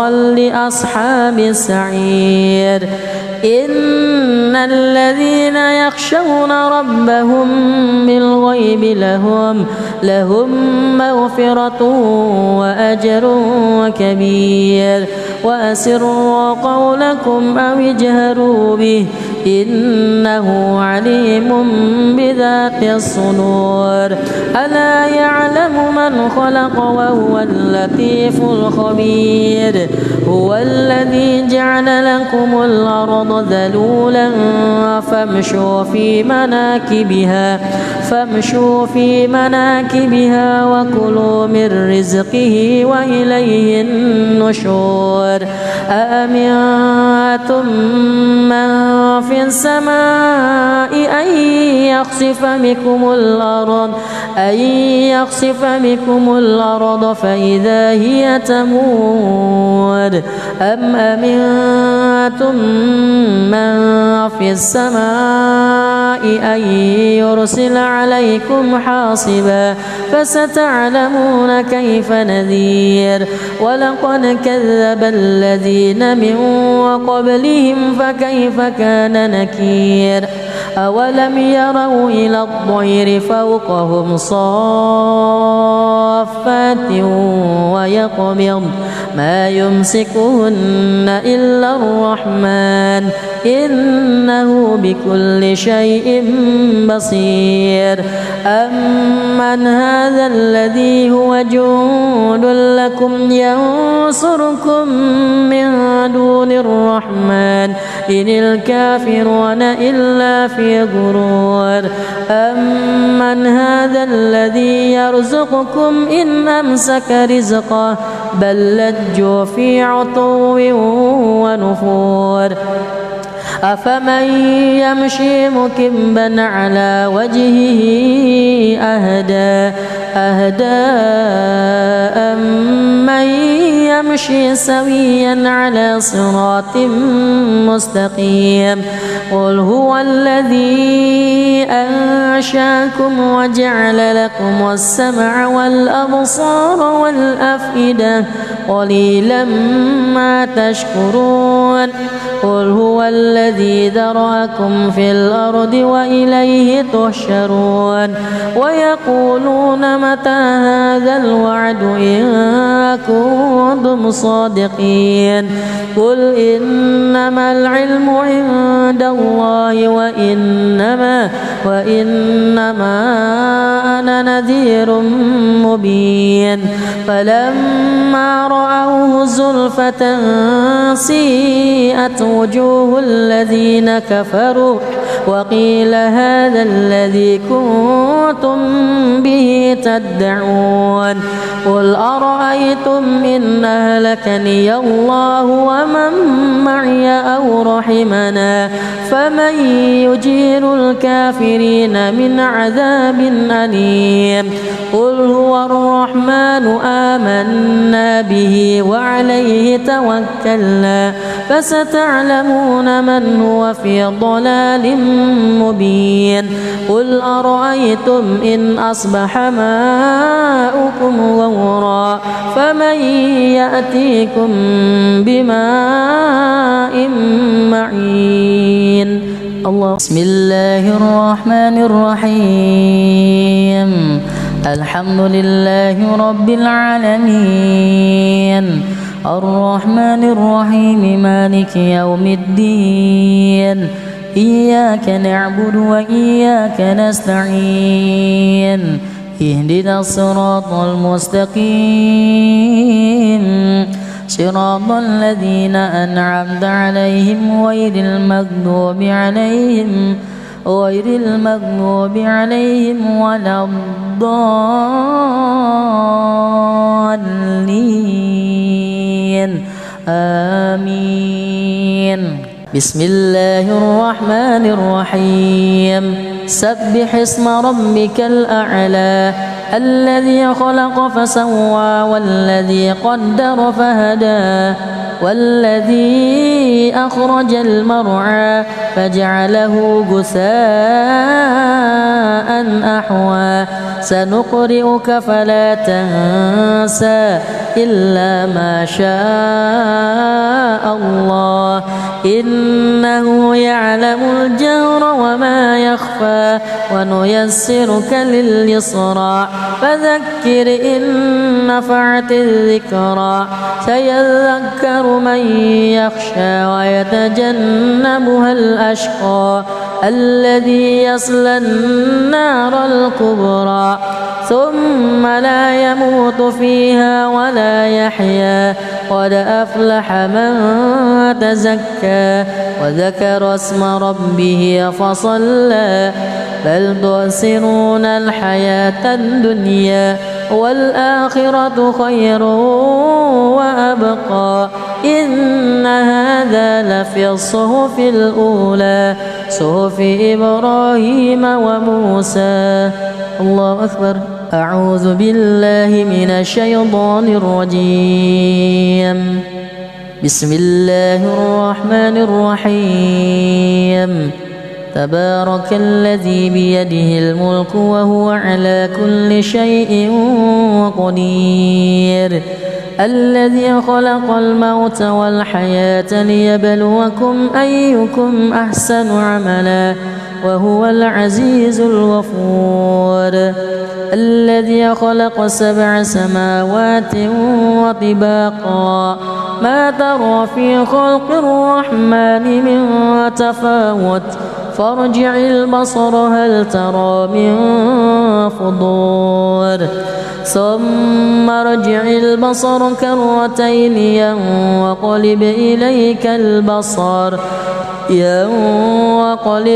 لأصحاب السعير إن الذين يخشون ربهم بالغيب لهم مغفرة وأجر كبير وأسروا قولكم أو اجهروا به إنه عليم بذات الصدور ألا يعلم من خلق وهو اللطيف الخبير هو الذي جعل لكم الأرض ذلولا فامشوا في مناكبها وكلوا من رزقه وإليه النشور أأمنتم من في السماء أن يخسف بكم الأرض فإذا هي تمور أم أمنتم من في السماء أن يرسل عليكم حاصبا فستعلمون كيف نذير ولقد كذب الذين من قبلهم فكيف كان نكير أولم يروا إلى الطير فوقهم صافات ويقبض ما يمسكهن إلا الرحمن إنه بكل شيء بصير أمن هذا الذي هو جند لكم ينصركم من دون الرحمن إن الكافرون إلا في غرور أمن هذا الذي يرزقكم إن أمسك رزقه بل لجوا في عتو ونفور أفمن يمشي مكبا على وجهه أهدى أمن يمشي سويا على صراط مستقيم قل هو الذي أنشاكم وجعل لكم السمع والأبصار والأفئدة قليلا ما تشكرون قل هو الذي ذرأكم في الأرض وإليه تحشرون ويقولون متى هذا الوعد إن كنتم صادقين قل إنما العلم عند الله وإنما أنا نذير مبين فلما رأوه زلفة سيئت وجوه الذين كفروا وقيل هذا الذي كنتم به تدعون قل أرأيتم إن أهلكني الله ومن معي أو رحمنا فمن يجير الكافرين من عذاب أليم قل هو الرحمن آمنا به وعليه توكلنا فستعلمون من هو في ضلال مبين قل أرأيتم إن أصبح ماؤكم غورا فمن يأتيكم بماء معين الله بسم الله الرحمن الرحيم الحمد لله رب العالمين الرحمن الرحيم مالك يوم الدين إياك نعبد وإياك نستعين اهدنا الصراط المستقيم صراط الذين أنعمت عليهم غير المغضوب عليهم ولا الضالين آمين بسم الله الرحمن الرحيم سبح اسم ربك الأعلى الذي خلق فسوى والذي قدر فهدى والذي أخرج المرعى فجعله غثاء أحوى سنقرئك فلا تنسى إلا ما شاء الله إنه يعلم الجهر وما يخفى ونيسرك لليسرى فذكر إن نفعت الذكرى سيذكر من يخشى ويتجنبها الأشقى الذي يصلى النار الكبرى ثم لا يموت فيها ولا يحيا قد أفلح من تزكى وذكر اسم ربه فصلى بل تؤثرون الحياة الدنيا والآخرة خير وأبقى إن هذا لفي الصحف الأولى صحف إبراهيم وموسى. الله أكبر. أعوذ بالله من الشيطان الرجيم. بسم الله الرحمن الرحيم. تبارك الذي بيده الملك وهو على كل شيء قدير الذي خلق الموت والحياة ليبلوكم أيكم أحسن عملا وهو العزيز الغفور الذي خلق 7 سماوات وطباقا ما ترى في خلق الرحمن من تفاوت فارجع البصر هل ترى من فطور ثم ارجع البصر كرتين ينقلب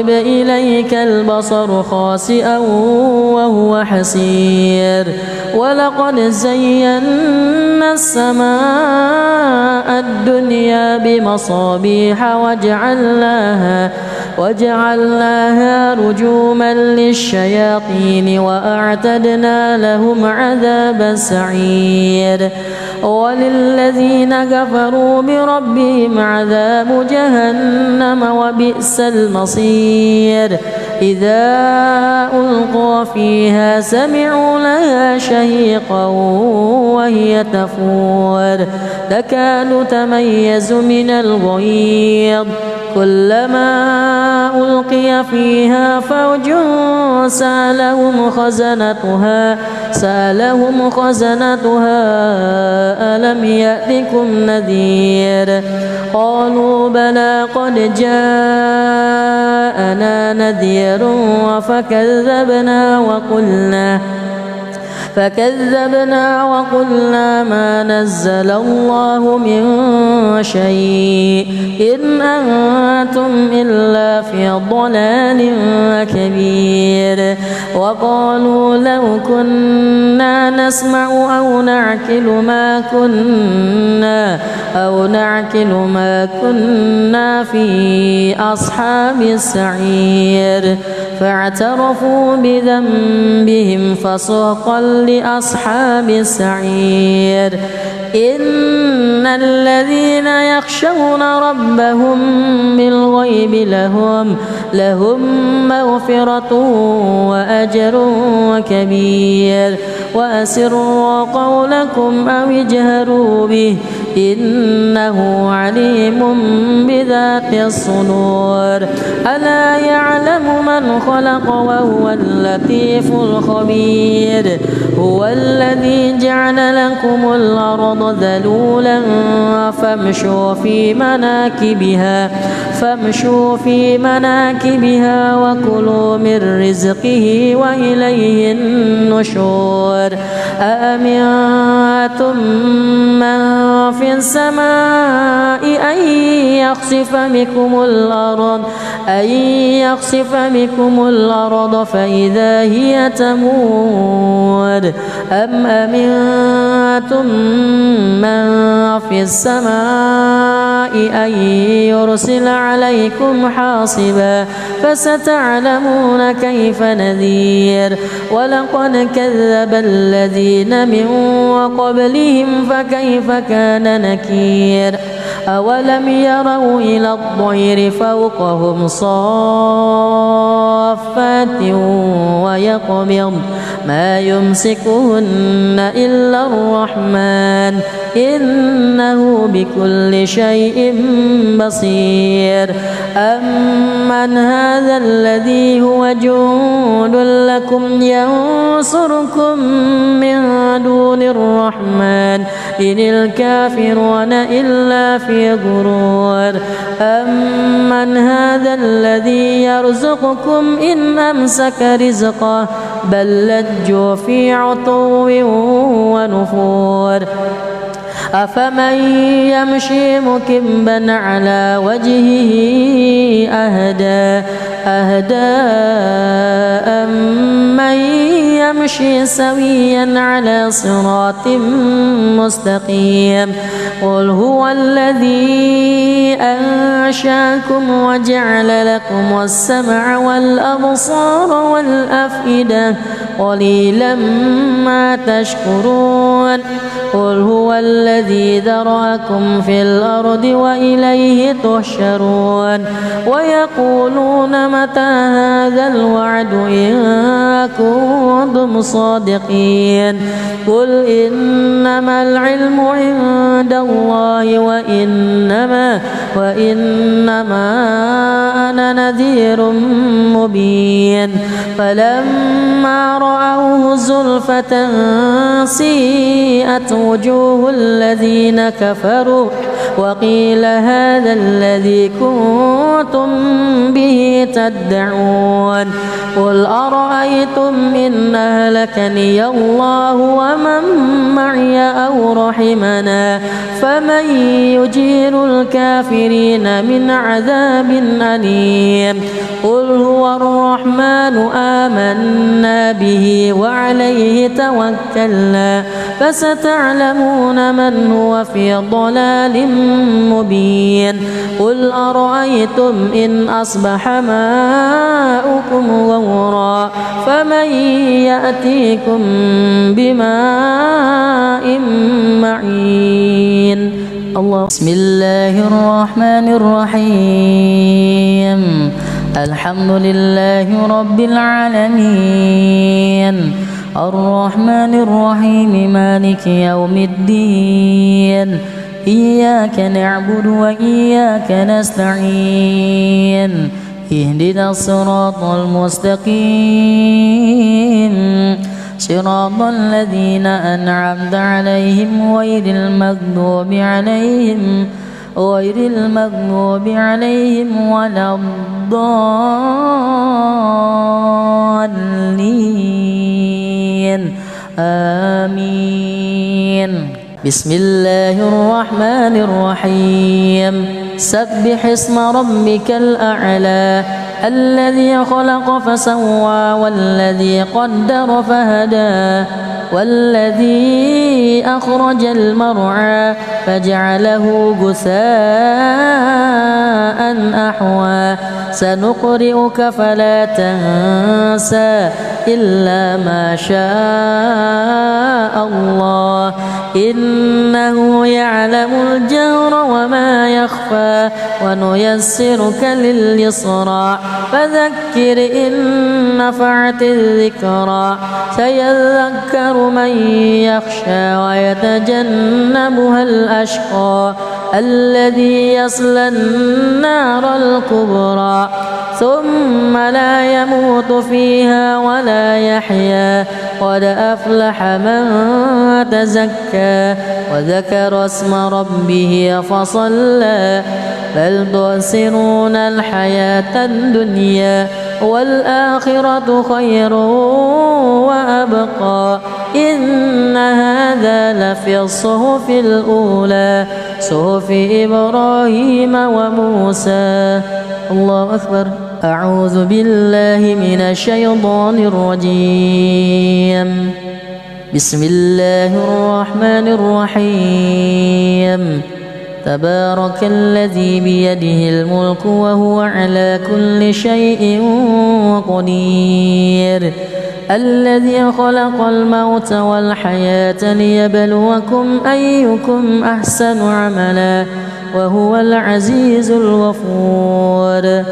إليك البصر خاسئا وهو حسير ولقد زينا السماء الدنيا بمصابيح وجعلناها رجوما للشياطين وأعتدنا لهم عذاب السعير وللذين كفروا بربهم عذاب جهنم وبئس المصير إذا ألقوا فيها سمعوا لها شهيقا وهي تفور تكاد تميز من الغيظ كلما ألقي فيها فوج سألهم خزنتها ألم يأتكم نذير قالوا بلى قد جاءنا نذير فكذبنا وقلنا ما نزل الله من شيء إن أنتم إلا في ضلال كبير وقالوا لو كنا نسمع أو نعقل ما كنا في أصحاب السعير فاعترفوا بذنبهم فسحقا لأصحاب السعير إن الذين يخشون ربهم بالغيب لهم مغفرة وأجر كبير وأسروا قولكم أو اجهروا به إنه عليم بذات الصدور ألا يعلم من خلق وهو اللطيف الخبير هو الذي جعل لكم الأرض ذلولا فامشوا في مناكبها وكلوا من رزقه وإليه النشور أأمنتم من في السماء أن يخسف بكم الأرض فإذا هي تمور أم أمنتم من في السماء أن يرسل عليكم حاصبا فستعلمون كيف نذير ولقد كذب الذين من قبلهم فكيف كان نكير أولم يروا إلى الطير فوقهم صافات ويقبض ما يمسكهن إلا الرحمن إنه بكل شيء بصير أمن هذا الذي هو جند لكم ينصركم من دون الرحمن إن الكافرون إلا في غرور أمن هذا الذي يرزقكم إن أمسك رزقه بل لجوا في عتو ونفور أفمن يمشي مكبا على وجهه أهدى أمن يمشي سويا على صراط مستقيم قل هو الذي أنشاكم وجعل لكم السمع والأبصار والأفئدة قليلا ما تشكرون قل هو الذي ذرأكم في الأرض وإليه تحشرون ويقولون متى هذا الوعد إن كنتم صادقين قل إنما العلم عند الله وإنما أنا نذير مبين فلما رأوه زلفة سيئت وجوه الذين كفروا وقيل هذا الذي كنتم به تدعون قل أرأيتم إن أهلكني الله ومن معي أو رحمنا فمن يجير الكافرين من عذاب أليم قل هو الرحمن آمنا به وعليه توكلنا فستعلمون من هو في ضلال مبين قل أرأيتم إن أصبح ماؤكم غورا فمن يأتيكم بماء معين الله بسم الله الرحمن الرحيم الحمد لله رب العالمين الرحمن الرحيم مالك يوم الدين إياك نعبد وإياك نستعين اهدنا الصراط المستقيم صراط الذين أنعمت عليهم غير المغضوب عليهم ولا الضالين آمين بسم الله الرحمن الرحيم سبح اسم ربك الأعلى الذي خلق فسوى والذي قدر فهدى والذي أخرج المرعى فجعله غثاء أحوى سنقرئك فلا تنسى إلا ما شاء الله إنه يعلم الجهر وما يخفى ونيسرك لليسرى فذكر إن نفعت الذكرى سيذكر من يخشى ويتجنبها الأشقى الذي يصلى النار الكبرى ثم لا يموت فيها ولا يحيا قد أفلح من تزكى وذكر اسم ربه فصلى بل تؤثرون الحياة الدنيا والآخرة خير وأبقى إن هذا لفي الصحف الأولى صحف إبراهيم وموسى الله أكبر أعوذ بالله من الشيطان الرجيم بسم الله الرحمن الرحيم تبارك الذي بيده الملك وهو على كل شيء قدير الذي خلق الموت والحياة ليبلوكم أيكم أحسن عملا وهو العزيز الغفور.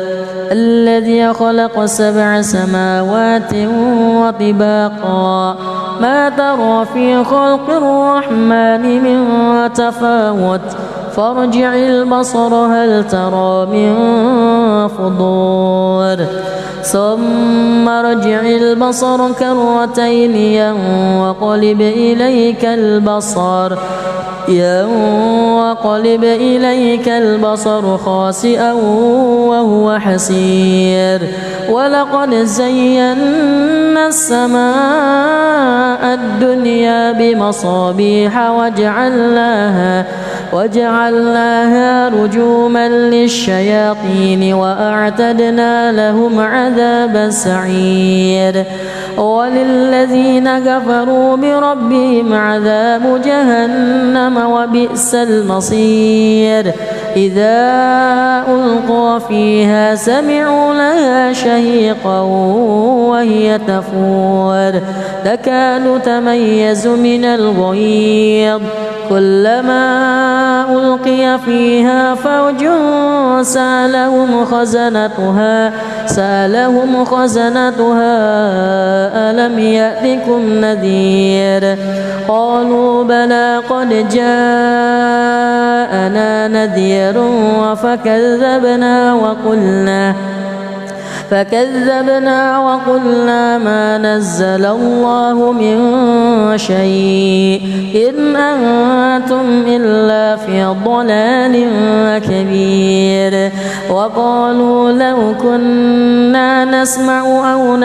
الذي خلق 7 سماوات وطباقا ما ترى في خلق الرحمن من تفاوت فارجع البصر هل ترى من فطور ثم ارجع البصر كرتين ينقلب إليك البصر خاسئا وهو حسير ولقد زينا السماء الدنيا بمصابيح وجعلناها رجوما للشياطين وأعتدنا لهم عذاب السعير وللذين كفروا بربهم عذاب جهنم وبئس المصير. إذا ألقوا فيها سمعوا لها شهيقا وهي تفور تكاد تميز من الغيظ كلما ألقي فيها فوج سألهم خزنتها ألم يأتكم نذير قالوا بلى قد جاءنا نذير فكذبنا وقلنا ما نزل الله من شيء إن أنتم إلا في ضلال كبير. وقالوا لو كنا نسمع أو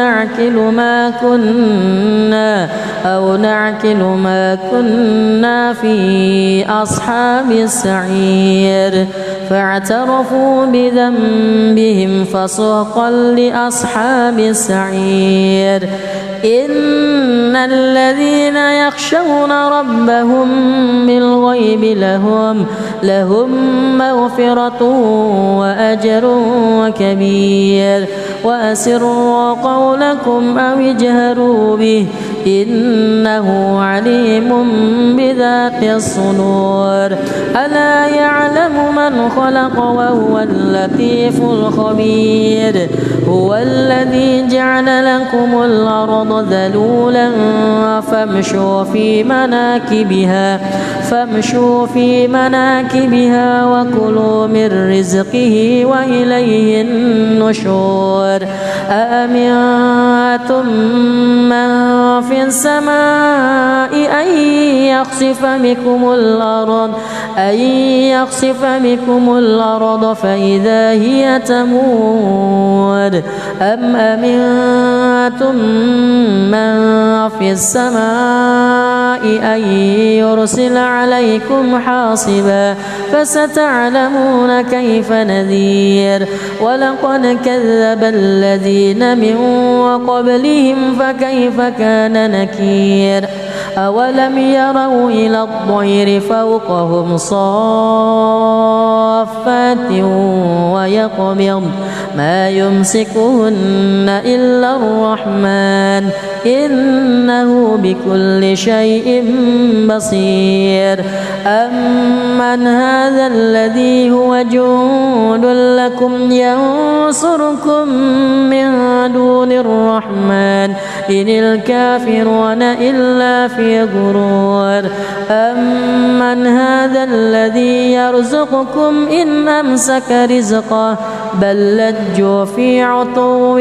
نعقل ما كنا في أصحاب السعير فاعترفوا بذنبهم فسحقا لأصحاب السعير. إن الذين يخشون ربهم بالغيب لهم مغفرة وأجر كبير. وأسروا قولكم أو اجهروا به إنه عليم بذات الصدور. ألا يعلم من خلق وهو اللطيف الخبير. هو الذي جعل لكم الأرض ذلولا فامشوا في مناكبها وكلوا من رزقه وإليه النشور. أأمنتم من في السماء أن يخسف بكم الأرض فإذا هي تمور أم أمنتم من في السماء أن يرسل عليكم حاصبا فستعلمون كيف نذير. ولقد كذب الذين من قبلهم فكيف كان نكير. أولم يروا إلى الطير فوقهم صافات ويقبض ما يمسكهن إلا الرحمن إنه بكل شيء بصير. أمن هذا الذي هو جند لكم ينصركم من دون الرحمن إن الكافرون إلا في غرور. أمن هذا الذي يرزقكم إن أمسك رزقه بل لجوا في عتو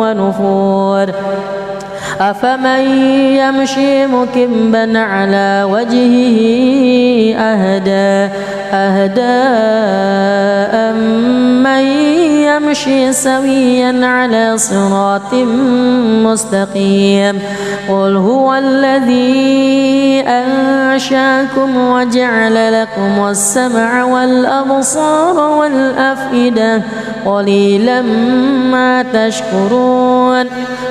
ونفور. أفمن يمشي مكبا على وجهه أهدى أمن يمشي سويا على صراط مستقيم. قل هو الذي أنشأكم وجعل لكم السمع والأبصار والأفئدة قليلا ما تشكرون.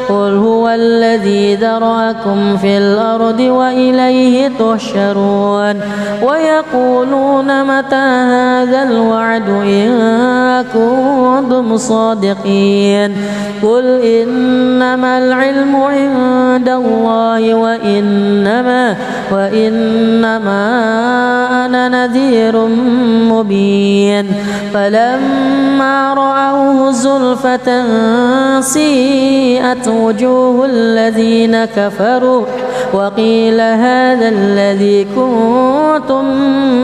قل هو الذي ذرأكم في الأرض وإليه تحشرون ويقولون متى هذا الوعد إن كنتم صادقين قل إنما العلم عند الله وإنما أنا نذير مبين فلما رأوه زلفة سيئت وجوه الذين كفروا وقيل هذا الذي كنتم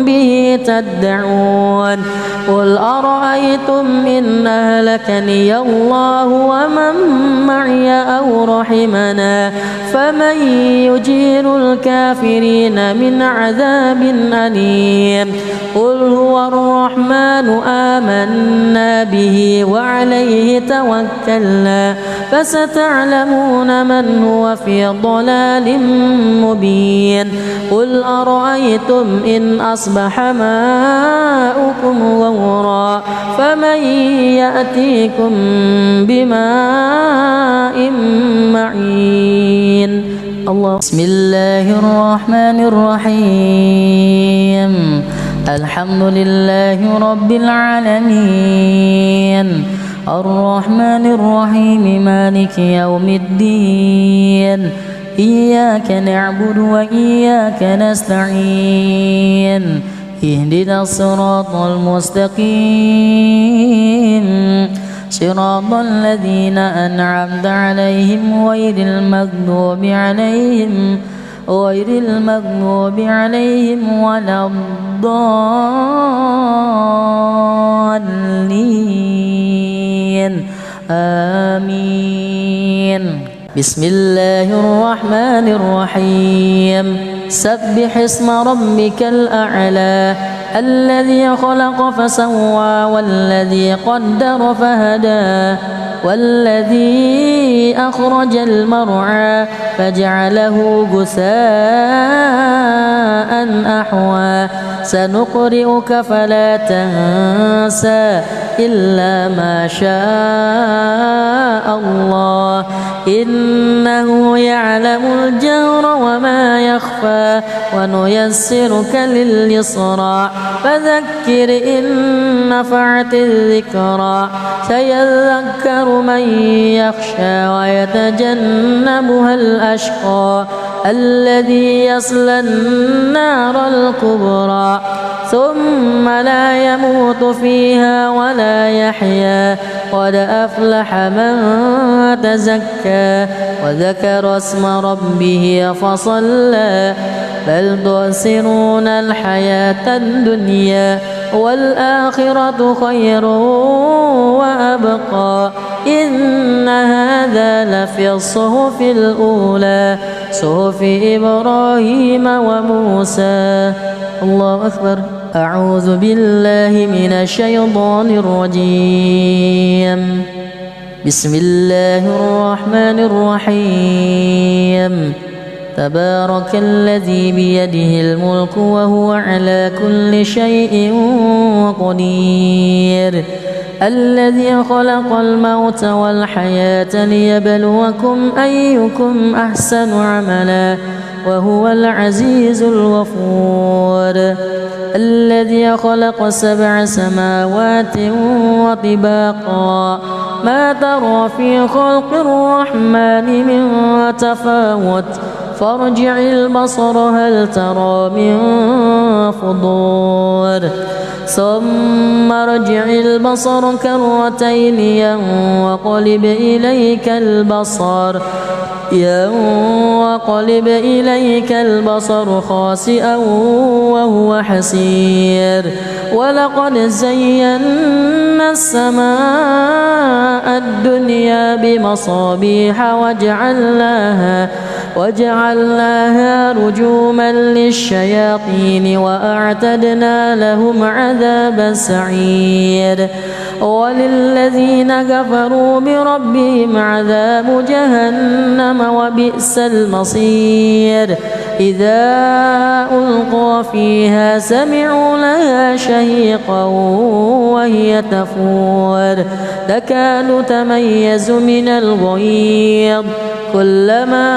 به تدعون قل أرأيتم إن أهلكني الله ومن معي أو رحمنا فمن يجير الكافرين من عذاب أليم قل هو الرحمن آمنا به وعليه توكلنا فستعلمون من هو في ضلال مبين قل أرأيتم إن أصبح ماؤكم غورا فمن يأتيكم بماء معين الله بسم الله الرحمن الرحيم الحمد لله رب العالمين الرحمن الرحيم مالك يوم الدين إياك نعبد وإياك نستعين اهدنا الصراط المستقيم صراط الذين أنعمت عليهم غير المغضوب عليهم ولا الضالين آمين بسم الله الرحمن الرحيم سبح اسم ربك الأعلى الذي خلق فسوى والذي قدر فهدى والذي أخرج المرعى فجعله غثاء أحوى سنقرئك فلا تنسى إلا ما شاء الله إنه يعلم الجهر وما يخفى ونيسرك لليسرى فذكر إن نفعت الذكرى سيذكر من يخشى ويتجنبها الأشقى الذي يصلى النار الكبرى ثم لا يموت فيها ولا يحيا قد أفلح من تزكى وذكر اسم ربه فصلى بل تؤثرون الحياة الدنيا والآخرة خير وأبقى إن هذا لفي الصحف الأولى صحف إبراهيم وموسى الله أكبر أعوذ بالله من الشيطان الرجيم بسم الله الرحمن الرحيم تبارك الذي بيده الملك وهو على كل شيء قدير الذي خلق الموت والحياة ليبلوكم أيكم أحسن عملا وهو العزيز الغفور الذي خلق 7 سماوات وطباقا ما ترى في خلق الرحمن من تفاوت فارجع البصر هل ترى من فطور ثم ارجع البصر كرتين ينقلب إليك البصر خاسئا وهو حسير ولقد زينا السماء الدنيا بمصابيح وجعلناها رجوما للشياطين وأعتدنا لهم عذاب السعير وللذين كفروا بربهم عذاب جهنم وبئس المصير إذا ألقوا فيها سمعوا لها شهيقا وهي تفور تكاد تميز من الغيظ كلما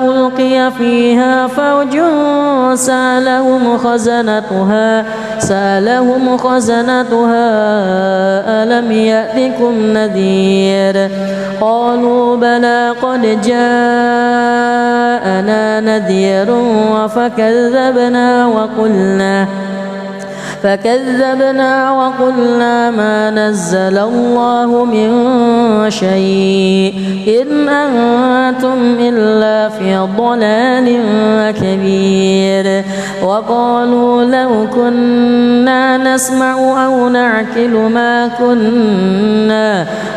ألقي فيها فوج سألهم خزنتها ألم يأتكم نذير قالوا بلى قد جاءنا نذير فكذبنا وقلنا ما نزل الله من شيء إن أنتم إلا في ضلال كبير وقالوا لو كنا نسمع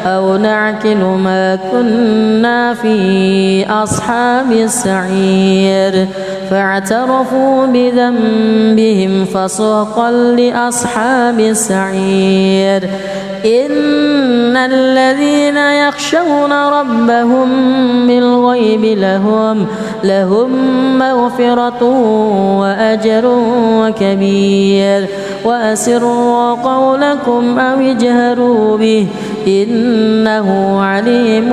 أو نعقل ما كنا في أصحاب السعير فاعترفوا بذنبهم فسحقا لأصحاب السعير إن الذين يخشون ربهم بالغيب لهم مغفرة وأجر كبير وأسروا قولكم أو اجهروا به إنه عليم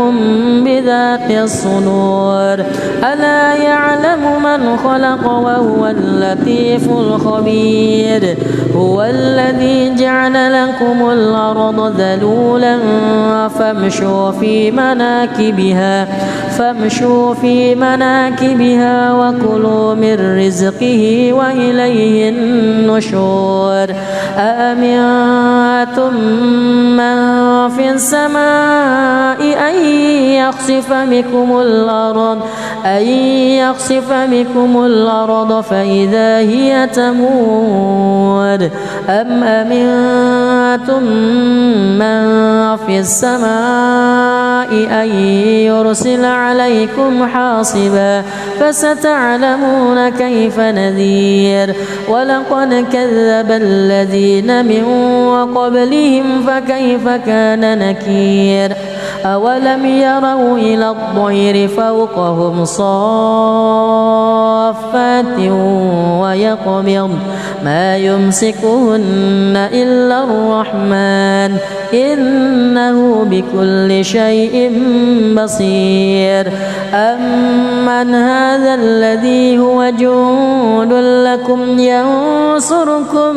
بذات الصدور ألا يعلم من خلق وهو اللطيف الخبير هو الذي جعل لكم الأرض ذلولا فامشوا في مناكبها وكلوا من رزقه وإليه النشور أأمنتم من في السماء أن يخسف بكم الأرض فإذا هي تمور أم أمنتم من في السماء أن يرسل عليكم حاصبا فستعلمون كيف نذير ولقد كذب الذين من قبلهم فكيف كان نكير أولم يروا إلى الطير فوقهم صافات ويقبض ما يمسكهن إلا الرحمن إنه بكل شيء بصير أمن هذا الذي هو جند لكم ينصركم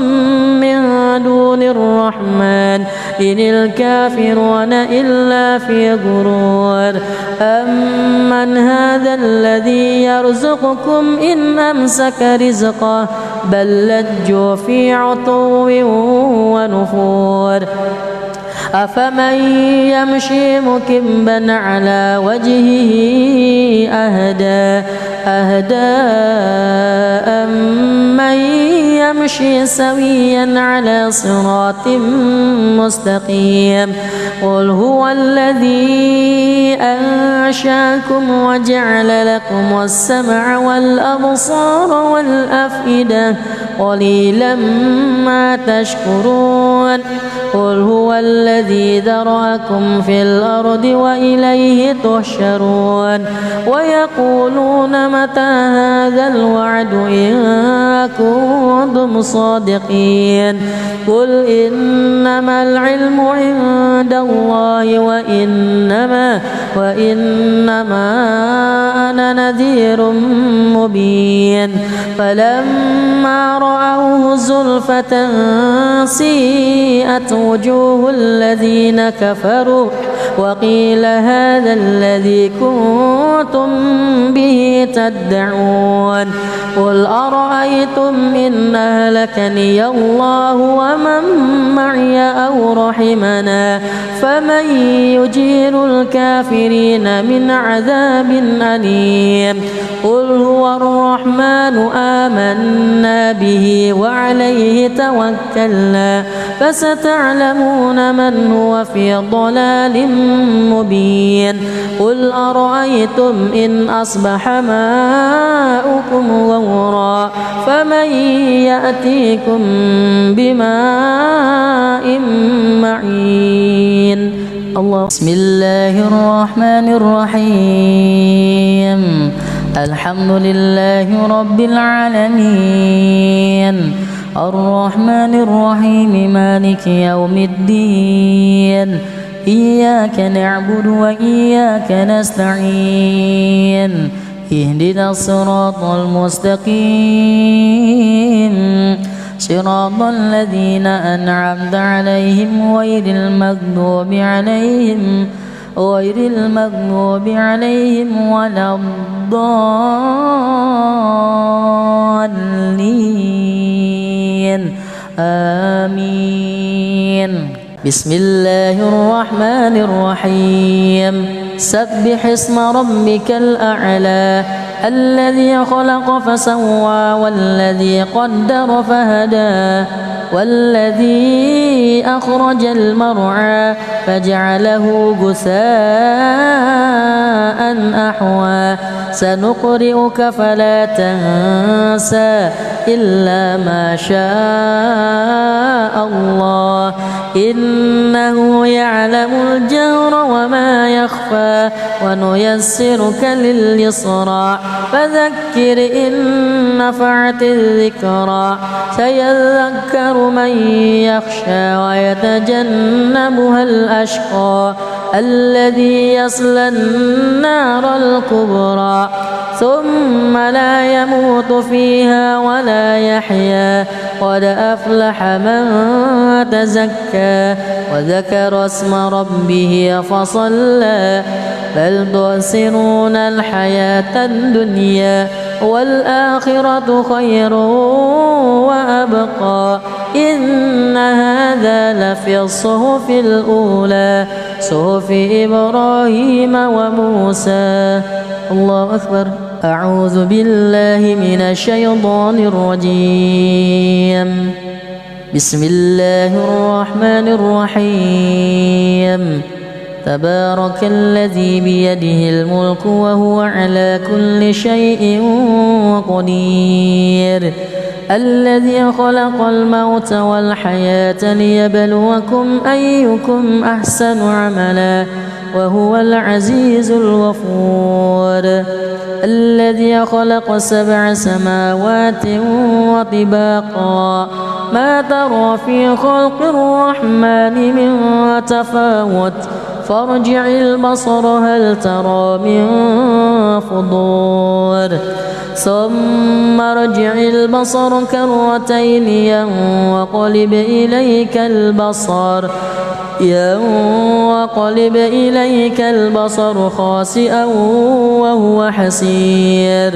من دون الرحمن إن الكافرون إلا في غرور أمن هذا الذي يرزقكم إن أمسك رزقه بل لجوا في عتو ونفور أفمن يمشي مكبا على وجهه أهدى أمن يمشي سويا على صراط مستقيم قل هو الذي أنشاكم وجعل لكم السمع والأبصار والأفئدة قليلا ما تشكرون قل هو الذي ذرأكم في الأرض وإليه تحشرون ويقولون متى هذا الوعد إن كنتم صادقين قل إنما العلم عند الله وإنما أنا نذير مبين فلما رأوه زلفة سيئت وجوه الذين كفروا وقيل هذا الذي كنتم به تدعون قل أرأيتم إن أهلكني الله ومن معي أو رحمنا فمن يجير الكافرين من عذاب أليم قل هو الرحمن آمنا به وعليه توكلنا فستعلمون من هو في ضلال مبين قل أرأيتم إن أصبح ماؤكم غورا فمن يأتيكم بماء معين الله بسم الله الرحمن الرحيم الحمد لله رب العالمين الرحمن الرحيم مالك يوم الدين إياك نعبد وإياك نستعين اهدنا الصراط المستقيم صراط الذين أنعمت عليهم غير المغضوب عليهم ولا الضالين آمين. بسم الله الرحمن الرحيم سبح اسم ربك الأعلى الذي خلق فسوى والذي قدر فهدى والذي أخرج المرعى فجعله غثاء أحوى سنقرئك فلا تنسى إلا ما شاء الله إنه يعلم الجهر وما يخفى ونيسرك لليسرى فذكر إن نفعت الذكرى سيذكر من يخشى ويتجنبها الأشقى الذي يصلى النار الكبرى ثم لا يموت فيها ولا يحيا قد أفلح من تزكى وذكر اسم ربه فصلى بل تؤثرون الحياة الدنيا والآخرة خير وأبقى إن هذا لفي الصحف الأولى صحف إبراهيم وموسى. الله أكبر. أعوذ بالله من الشيطان الرجيم. بسم الله الرحمن الرحيم. تبارك الذي بيده الملك وهو على كل شيء قدير الذي خلق الموت والحياة ليبلوكم أيكم أحسن عملا وهو العزيز الغفور الذي خلق 7 سماوات وطباقا ما ترى في خلق الرحمن من تفاوت فارجع البصر هل ترى من فطور ثم ارجع البصر كرتين ينقلب إليك البصر خاسئا وهو حسير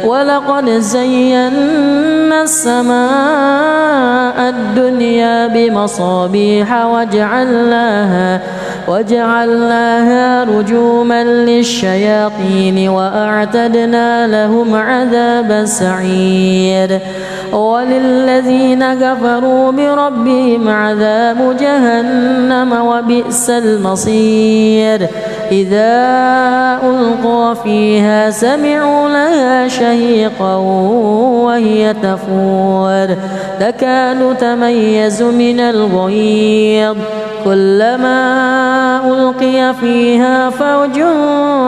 ولقد زينا السماء الدنيا بمصابيح وجعلناها رجوما للشياطين وأعتدنا لهم عذاب السعير وللذين كفروا بربهم عذاب جهنم وبئس المصير إذا ألقوا فيها سمعوا لها شهيقا وهي تفور تكاد تميز من الغيظ كلما ألقي فيها فوج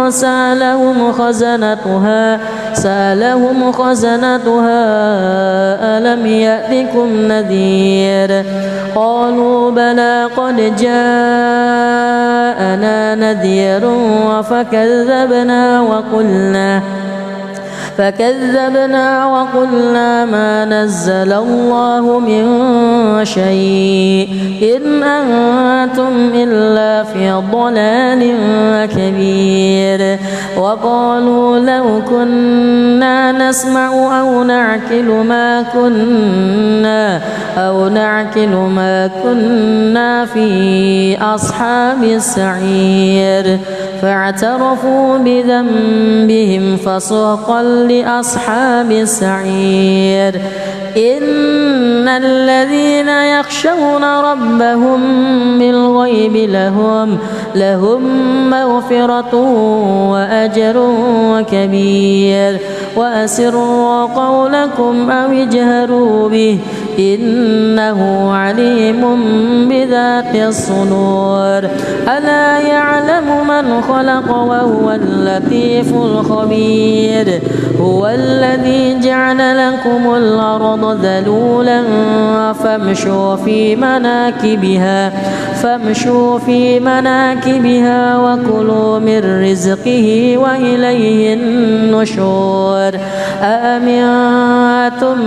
سألهم خزنتها ألم يأتكم نذير قالوا بلى قد جاءنا نذير فكذبنا وقلنا ما نزل الله من شيء إن أنتم إلا في ضلال كبير وقالوا لو كنا نسمع أو نعقل ما كنا في أصحاب السعير فاعترفوا بذنبهم فسحقا لأصحاب السعير إن الذين يخشون ربهم بالغيب لهم مغفرة وأجر كبير وأسروا قولكم أو اجهروا به إنه عليم بذات الصدور ألا يعلم من خلق وهو اللطيف الخبير هو الذي جعل لكم الأرض ذلولا فامشوا في مناكبها وكلوا من رزقه وإليه النشور أأمنتم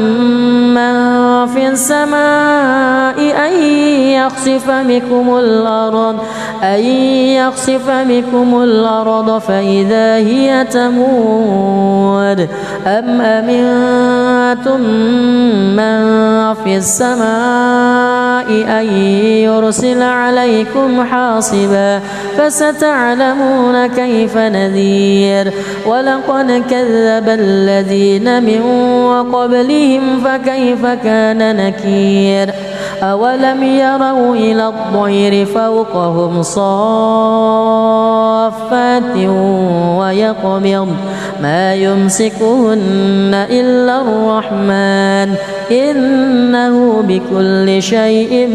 من في السماء أن يخسف بكم الأرض فإذا هي تمور أم أمنتم من في السماء أن يرسل عليكم حاصبا فستعلمون كيف نذير ولقد كذب الذين من قبلهم فكيف كان نكير أولم يروا إلى الطير فوقهم صافات ويقبض ما يمسكهن إلا الرحمن إنه بكل شيء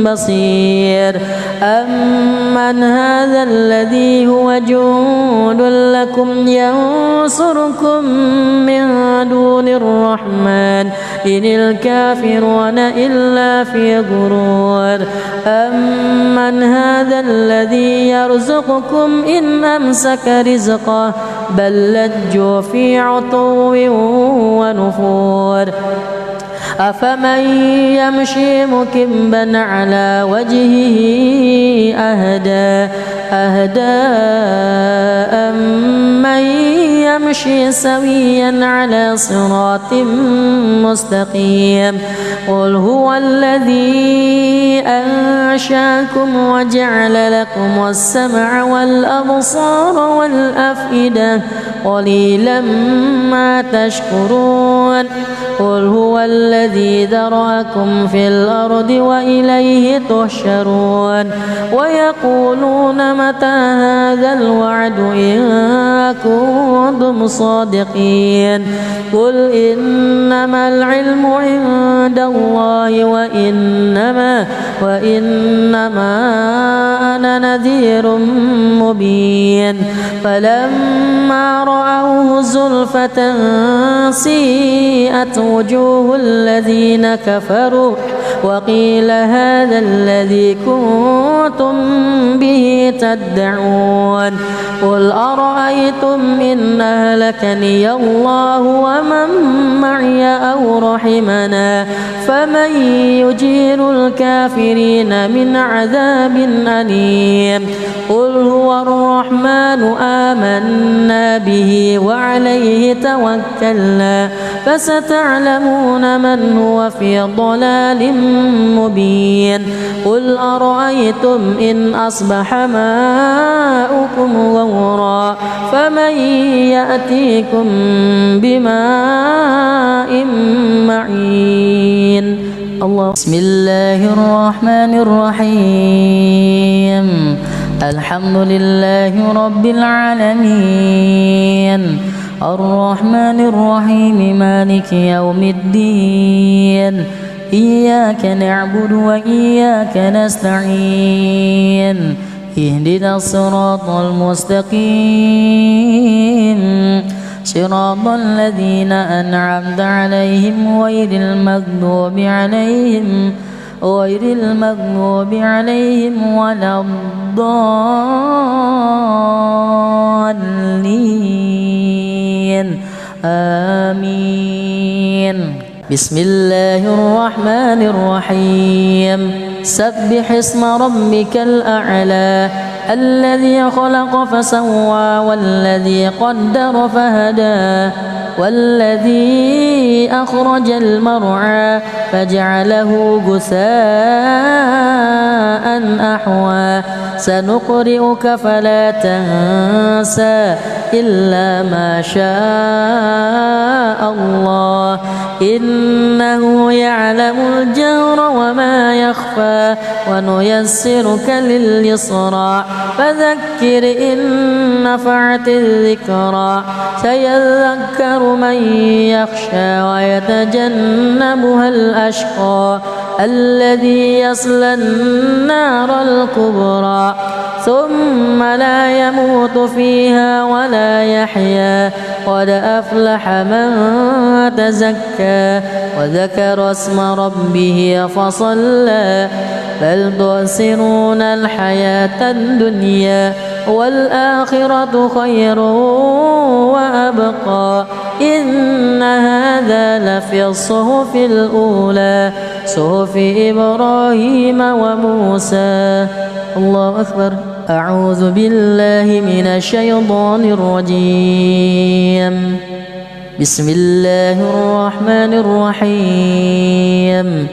بصير أمن هذا الذي هو جند لكم ينصركم من دون الرحمن إن الكافرون إلا في غرور أمن هذا الذي يرزقكم إن أمسك رزقه بل لجوا في عتو ونفور أفمن يمشي مكبا على وجهه أهدى أمن يمشي سويا على صراط مستقيم قل هو الذي أنشاكم وجعل لكم السمع والأبصار والأفئدة قليلا ما تشكرون قل هو الذي ذرأكم في الأرض وإليه تحشرون ويقولون متى هذا الوعد إن كنتم صادقين قل إنما العلم عند الله وإنما أنا نذير مبين فلما رأوه زلفة سيئت وجوه الذين كفروا وقيل هذا الذي كنتم به تدعون قل أرأيتم إن أهلكني الله ومن معي أو رحمنا فمن يجير الكافرين من عذاب أليم قل هو الرحمن آمنا به وعليه توكلنا فستعلمون من هو في ضلال مبين قل أرأيتم إن أصبح ماؤكم غورا فمن يأتيكم بماء معين الله بسم الله الرحمن الرحيم الحمد لله رب العالمين الرحمن الرحيم مالك يوم الدين إياك نعبد وإياك نستعين اهدنا الصراط المستقيم صراط الذين أنعمت عليهم غير المغضوب عليهم ولا الضالين آمين بسم الله الرحمن الرحيم سبح اسم ربك الأعلى الذي خلق فسوى والذي قدر فهدى والذي أخرج المرعى فجعله غثاء أحوى سنقرئك فلا تنسى إلا ما شاء الله إنه يعلم الجهر وما يخفى ونيسرك لليسرى فذكر إن نفعت الذكرى سيذكر من يخشى ويتجنبها الأشقى الذي يصلى النار الكبرى ثم لا يموت فيها ولا يحيا قد أفلح من تزكى وذكر اسم ربه فصلى بل تؤثرون الحياة الدنيا والآخرة خير وأبقى إن هذا لفي الصحف الأولى صحف إبراهيم وموسى. الله أكبر. أعوذ بالله من الشيطان الرجيم. بسم الله الرحمن الرحيم.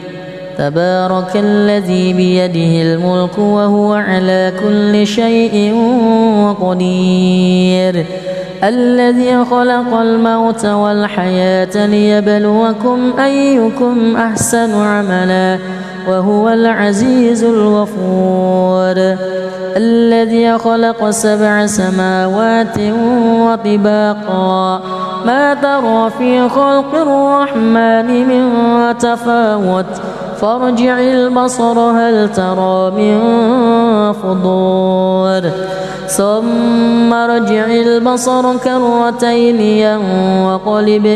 تبارك الذي بيده الملك وهو على كل شيء قدير الذي خلق الموت والحياة ليبلوكم أيكم أحسن عملا وهو العزيز الغفور الذي خلق 7 سماوات وطباقا ما ترى في خلق الرحمن من تفاوت فارجع البصر هل ترى من فطور ثم ارجع البصر كرتين ينقلب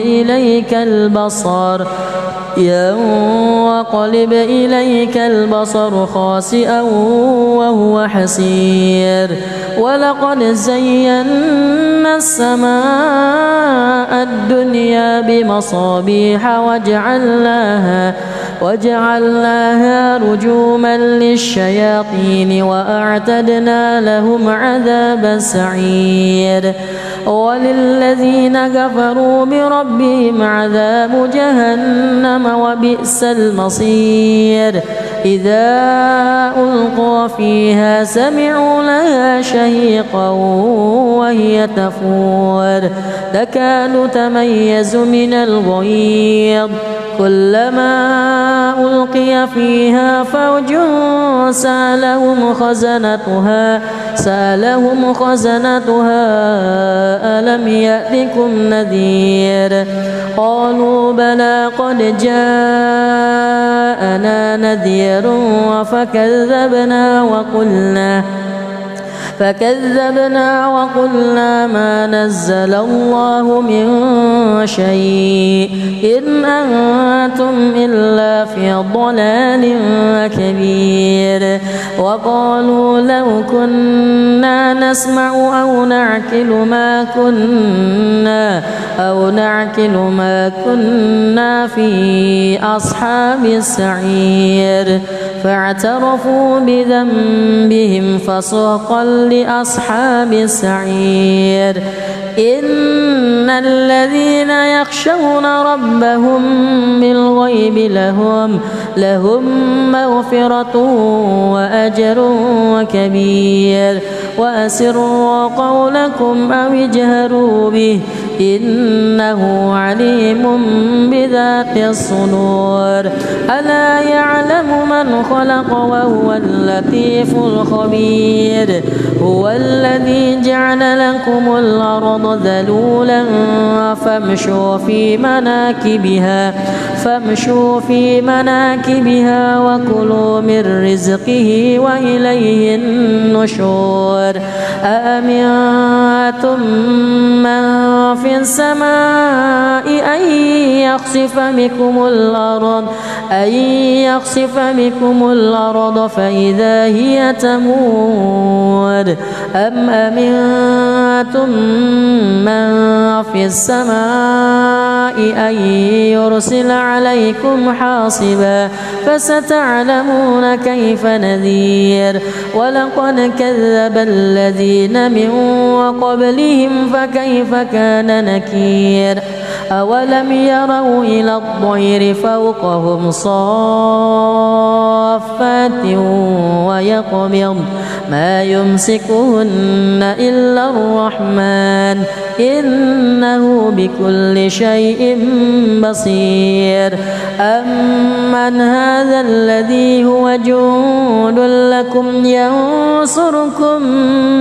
إليك البصر خاسئا وهو حسير ولقد زينا السماء الدنيا بمصابيح وجعلناها رجوما للشياطين وأعتدنا لهم عذاب السعير وللذين كفروا بربهم عذاب جهنم وبئس المصير إذا ألقوا فيها سمعوا لها شهيقا وهي تفور تكاد تميز من الغيظ كلما ألقي فيها فوج سألهم خزنتها ألم يأتكم نذير قالوا بلى قد جاءنا نذير فكذبنا وقلنا ما نزل الله من شيء إن أنتم إلا في ضلال كبير وقالوا لو كنا نسمع أو نعقل ما كنا في أصحاب السعير فاعترفوا بذنبهم فسحقا لأصحاب السعير إن الذين يخشون ربهم بالغيب لهم مغفرة وأجر كبير وأسروا قولكم أو اجهروا به إنه عليم بذات الصدور ألا يعلم من خلق وهو اللطيف الخبير هو الذي جعل لكم الأرض ذلولا فامشوا في مناكبها وكلوا من رزقه وإليه النشور أأمنتم من في السماء أن يخسف بكم الأرض فإذا هي تمور أم أمنتم من في السماء أن يرسل عليكم حاصبا فستعلمون كيف نذير ولقد كذب الذين من قبلهم فكيف كان نكير أولم يروا إلى الطير فوقهم صافات ويقبض ما يمسكهن إلا الرحمن إنه بكل شيء بصير أمن هذا الذي هو جند لكم ينصركم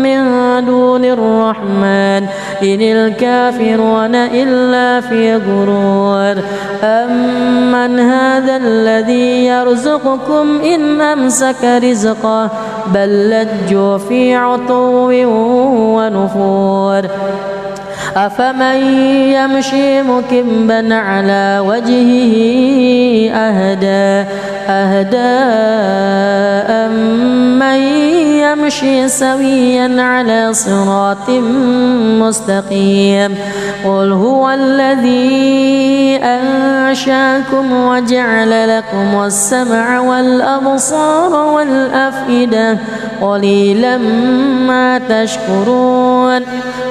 من دون الرحمن إن الكافرون إلا في غرور أمن هذا الذي يرزقكم إن أمسك رزقه بل لجوا في عتو ونفور أفمن يمشي مكبا على وجهه أهدى أمن يمشي سويا على صراط مستقيم قل هو الذي أنشاكم وجعل لكم السمع والأبصار والأفئدة قليلا ما تشكرون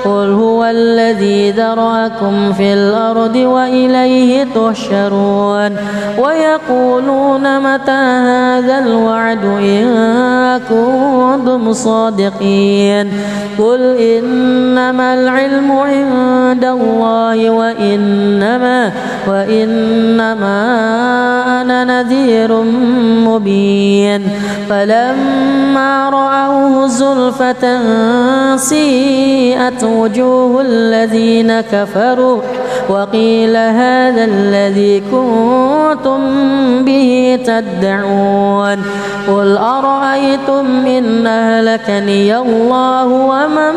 قل هو الذي ذرأكم في الأرض وإليه تحشرون ويقولون متى هذا الوعد إن كنتم صادقين قل إنما العلم عند الله وإنما أنا نذير مبين فلما رأوه زلفة سيئت وجوه الذين كفروا وقيل هذا الذي كنتم به تدعون قل أرأيتم إن أهلكني الله ومن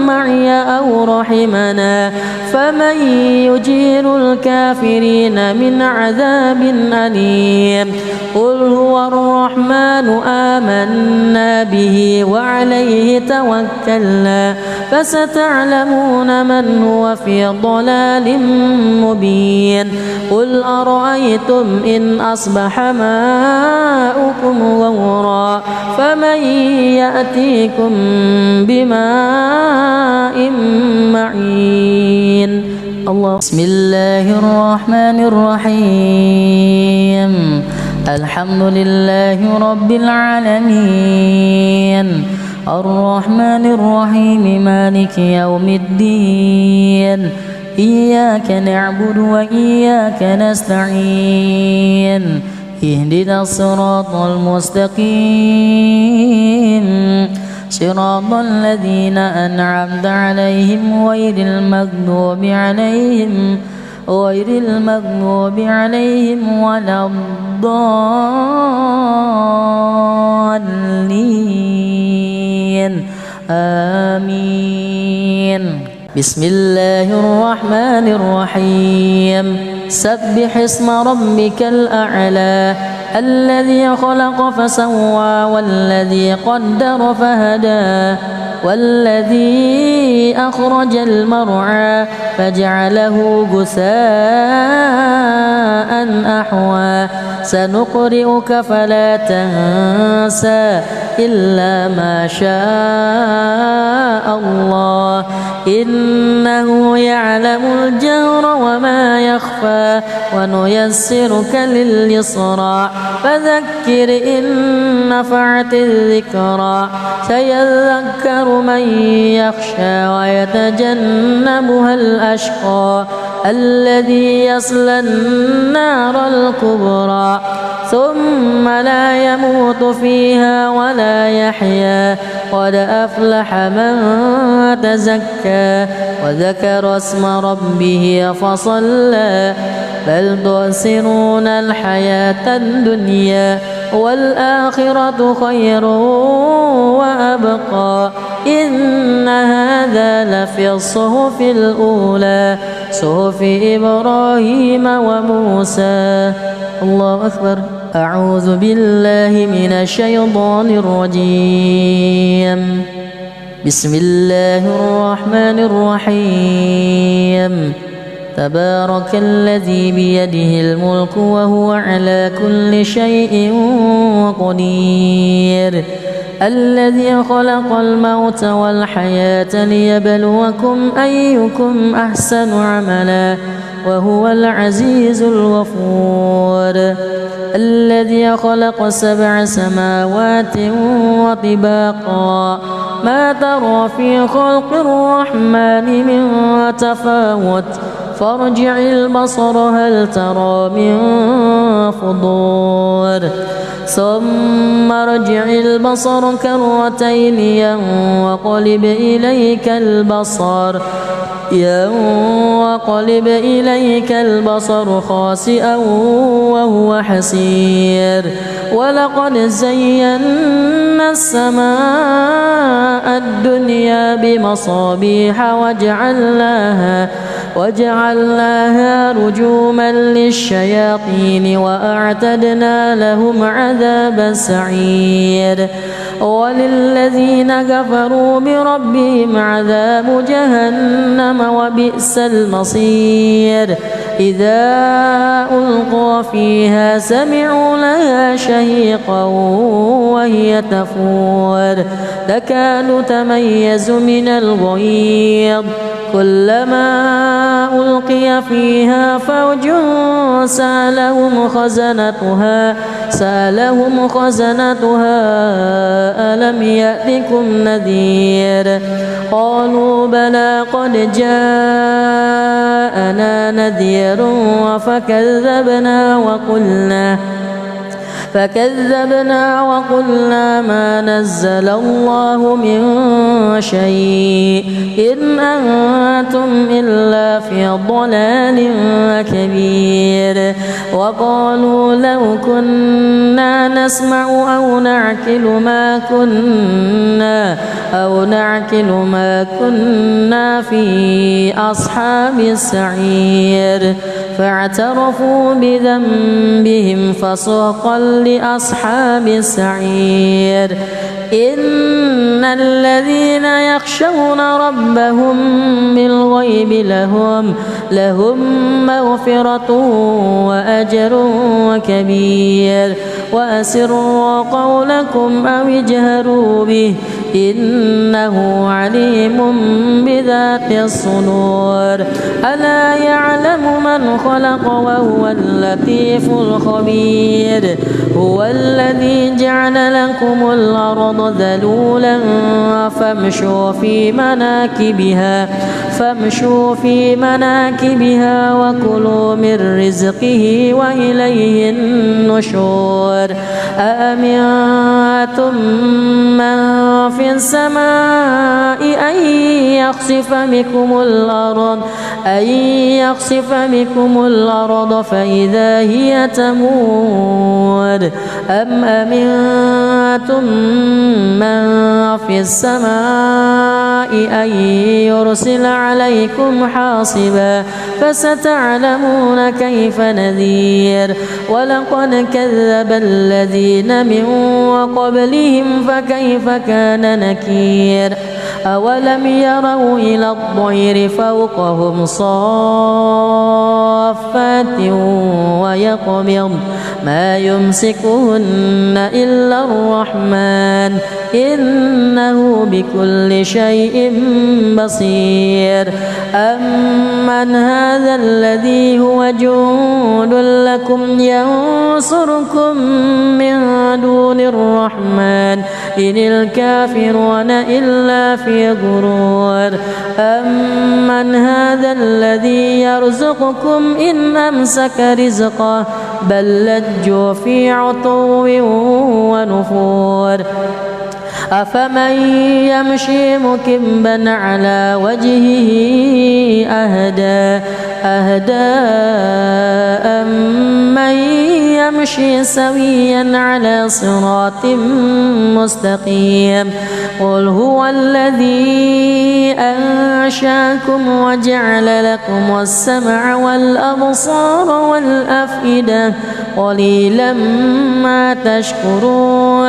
معي أو رحمنا فمن يجير الكافرين من عذاب أليم قل هو الرحمن آمنا به وعليه توكلنا فستعلمون من هو في ضلال مبين قل أرأيتم إن أصبح ماؤكم غورا فمن يأتيكم بماء معين الله بسم الله الرحمن الرحيم الحمد لله رب العالمين الرحمن الرحيم مالك يوم الدين إياك نعبد وإياك نستعين اهدنا الصراط المستقيم صراط الذين أنعمت عليهم غير المغضوب عليهم ولا الضالين آمين بسم الله الرحمن الرحيم سبح اسم ربك الأعلى الذي خلق فسوى والذي قدر فهدى والذي أخرج المرعى فجعله غثاء أحوى سنقرئك فلا تنسى إلا ما شاء الله إنه يعلم الجهر وما يخفى ونيسرك لليسرى فذكر إن نفعت الذكرى سيذكر من يخشى ويتجنبها الأشقى الذي يصلى النار الكبرى ثم لا يموت فيها ولا يحيا قد أفلح من تزكى وذكر اسم ربه فصلى بل تؤثرون الحياة الدنيا والآخرة خير وأبقى إن هذا لفي الصحف الأولى صحف إبراهيم وموسى الله أكبر أعوذ بالله من الشيطان الرجيم بسم الله الرحمن الرحيم تبارك الذي بيده الملك وهو على كل شيء قدير الذي خلق الموت والحياة ليبلوكم أيكم أحسن عملا وهو العزيز الغفور الذي خلق 7 سماوات وطباقا ما ترى في خلق الرحمن من تفاوت فارجع البصر هل ترى من فطور ثم ارجع البصر كرتين ينقلب إليك البصر خاسئا وهو حسير ولقد زينا السماء الدنيا بمصابيح وجعلناها رجوما للشياطين وأعتدنا لهم عذاب السعير وللذين كفروا بربهم عذاب جهنم وبئس المصير إذا ألقوا فيها سمعوا لها شهيقا وهي تفور تكاد تميز من الغيظ كلما ألقي فيها فوج سألهم خزنتها ألم يأتكم نذير قالوا بلى قد جاءنا نذير فكذبنا وقلنا ما نزل الله من شيء إن أنتم إلا في ضلال كبير وقالوا لو كنا نسمع أو نعقل ما كنا في أصحاب السعير فاعترفوا بذنبهم فسحقا لأصحاب السعير إن الذين يخشون ربهم بالغيب لهم مغفرة وأجر كبير وأسروا قولكم أو اجهروا به إنه عليم بذات الصدور ألا يعلم من خلق وهو اللطيف الخبير هو الذي جعل لكم الأرض ذلولا فامشوا في مناكبها وكلوا من رزقه وإليه النشور أأمنتم من في السماء أن يخسف بكم الأرض فإذا هي تمور أم أمنتم من في السماء أن يرسل عليكم حاصبا فستعلمون كيف نذير ولقد كذب الذين من قبلهم فكيف كان نكير أولم يروا إلى الطير فوقهم صافات ويقبض ما يمسكهن إلا الرحمن إنه بكل شيء بصير أمن هذا الذي هو جند لكم ينصركم من دون الرحمن إن الكافرون إلا في غرور أمن هذا الذي يرزقكم إن أمسك رزقه بل لجوا في عتو ونفور أفمن يمشي مكبا على وجهه أهدى أمن يمشي سويا على صراط مستقيم قل هو الذي أنشاكم وجعل لكم السمع والأبصار والأفئدة قليلا ما تشكرون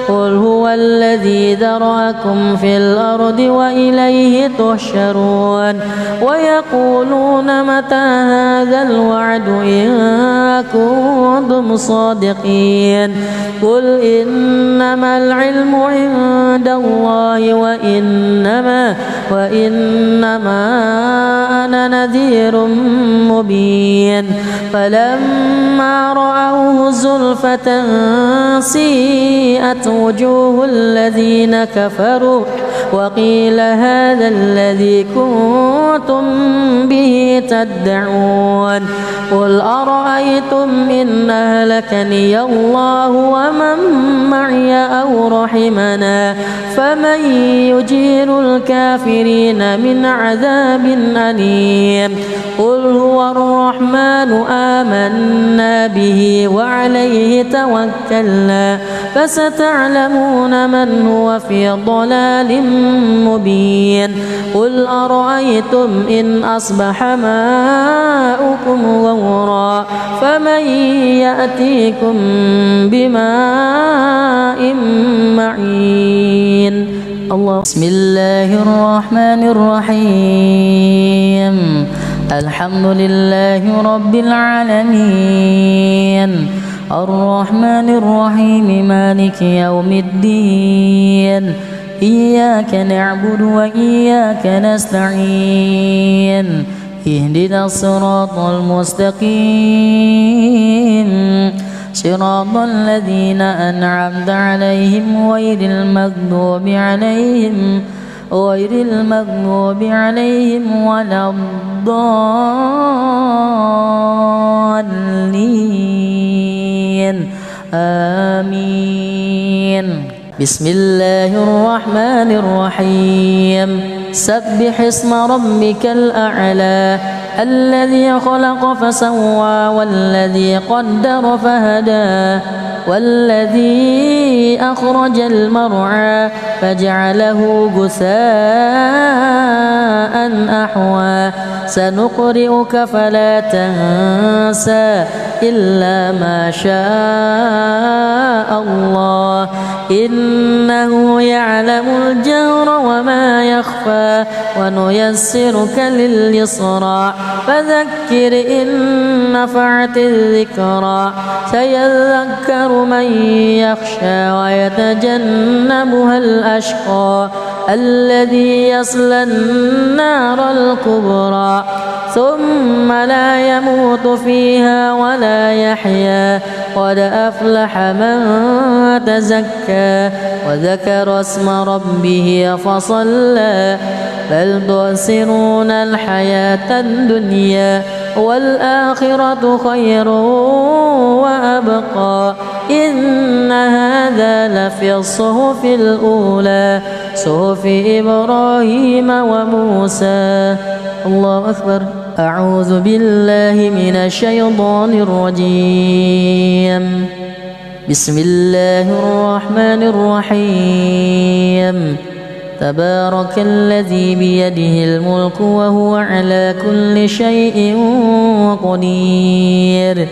قل هو الذي ذرأكم في الأرض وإليه تحشرون ويقولون متى هذا الوعد إن كنتم صادقين قل إنما العلم عند الله وإنما أنا نذير مبين فلما رأوه زلفة سيئت وجوه الذين كفروا وقيل هذا الذي كنتم به تدعون قل أرأيتم إن أهلكني الله ومن معي أو رحمنا فمن يجير الكافرين من عذاب أليم قل هو الرحمن آمنا به وعليه توكلنا فستعلمون من هو في ضلال مبين قل أرأيتم إن أصبح ماؤكم غورا فمن يأتيكم بماء معين الله بسم الله الرحمن الرحيم الحمد لله رب العالمين الرحمن الرحيم مالك يوم الدين إياك نعبد وإياك نستعين اهدنا الصراط المستقيم صراط الذين أنعمت عليهم غير المغضوب عليهم ولا الضالين آمين بسم الله الرحمن الرحيم سبح اسم ربك الأعلى الذي خلق فسوى والذي قدر فهدى والذي أخرج المرعى فجعله غثاء أحوى سنقرئك فلا تنسى إلا ما شاء الله إنه يعلم الجهر وما يخفى ونيسرك لليسرى فذكر إن نفعت الذكرى سيذكر من يخشى ويتجنبها الأشقى الذي يصلى النار الكبرى ثم لا يموت فيها ولا يحيا قد أفلح من تزكى وذكر اسم ربه فصلى بل تؤثرون الحياة الدنيا والآخرة خير وأبقى إن هذا لفي الصحف الأولى صحف إبراهيم وموسى الله أكبر أعوذ بالله من الشيطان الرجيم بسم الله الرحمن الرحيم تبارك الذي بيده الملك وهو على كل شيء قدير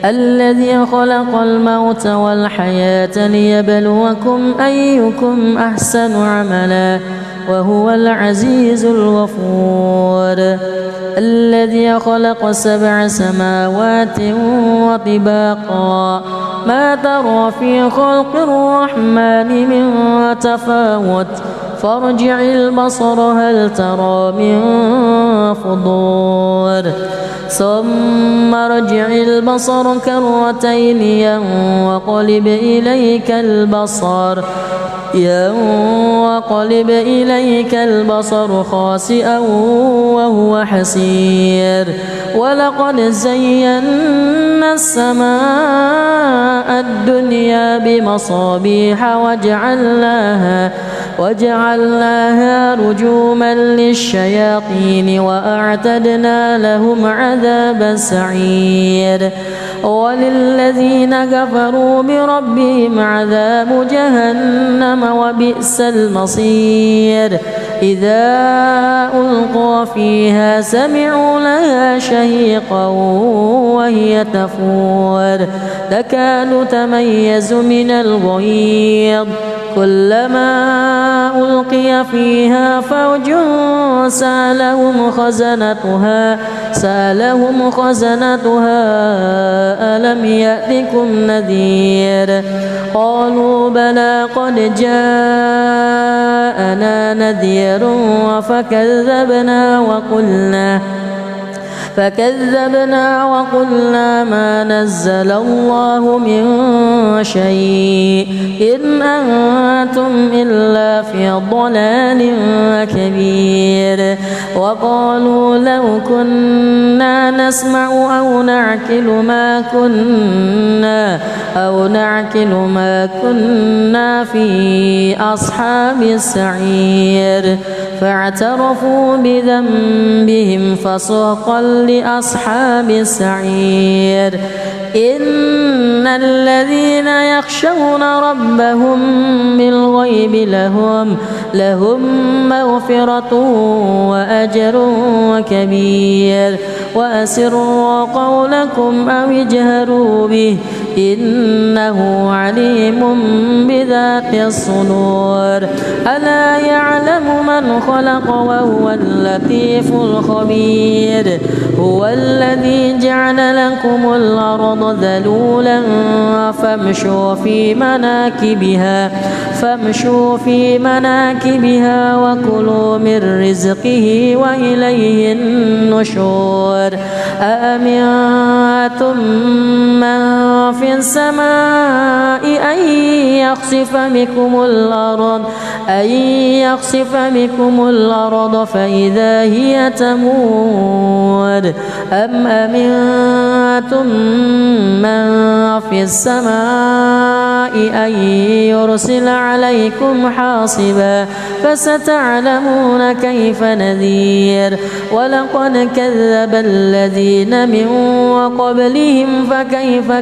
الذي خلق الموت والحياة ليبلوكم أيكم أحسن عملا وهو العزيز الغفور الذي خلق 7 سماوات وطباقا ما ترى في خلق الرحمن من تفاوت فارجع البصر هل ترى من فطور ثم ارجع البصر كرتين ينقلب إليك البصر خاسئا وهو حسير ولقد زينا السماء الدنيا بمصابيح وجعلناها رجوما للشياطين وأعتدنا لهم عذاب السعير وللذين كفروا بربهم عذاب جهنم وبئس المصير إذا ألقوا فيها سمعوا لها شهيقا وهي تفور تكاد تميز من الغيظ كلما ألقي فيها فوج سألهم خزنتها ألم يأتكم نذير قالوا بلى قد جاءنا نذير فكذبنا وقلنا ما نزل الله من شيء إن أنتم إلا في ضلال كبير وقالوا لو كنا نسمع أو نعقل ما كنا في أصحاب السعير فاعترفوا بذنبهم فسحقا لأصحاب السعير إن الذين يخشون ربهم بالغيب لهم مغفرة وأجر كبير وأسروا قولكم أو اجهروا به إنه عليم بذات الصدور ألا يعلم من خلق وهو اللطيف الخبير هو الذي جعل لكم الأرض ذلولا فامشوا في مناكبها وكلوا من رزقه وإليه النشور أأمنتم من في السماء أن يخسف بكم الأرض فإذا هي تمور أم أمنتم من في السماء أن يرسل عليكم حاصبا فستعلمون كيف نذير ولقد كذب الذين من قبلهم فكيف